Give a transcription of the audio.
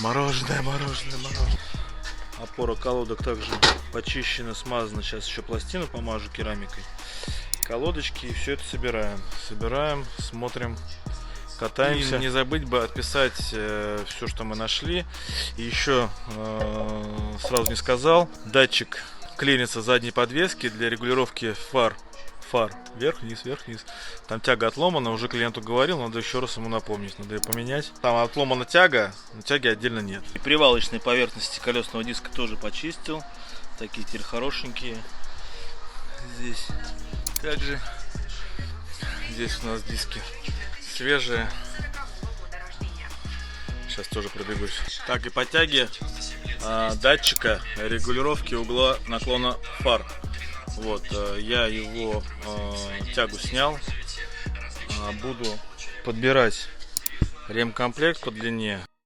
Мороженое. Опора колодок также почищена, смазана. Сейчас еще пластину помажу керамикой. Колодочки, и все это собираем, смотрим, катаемся. И не забыть бы отписать все, что мы нашли. И еще сразу не сказал, датчик клиренса задней подвески для регулировки фар вверх-вниз. Там тяга отломана, уже клиенту говорил, надо еще раз ему напомнить, надо ее поменять. Там отломана тяга, но тяги отдельно нет. И привалочные поверхности колесного диска тоже почистил, такие теперь хорошенькие. Здесь также, здесь у нас диски свежие. Сейчас тоже пробегусь. Так, и по тяге датчика регулировки угла наклона фар. Вот, я его тягу снял, буду подбирать ремкомплект по длине.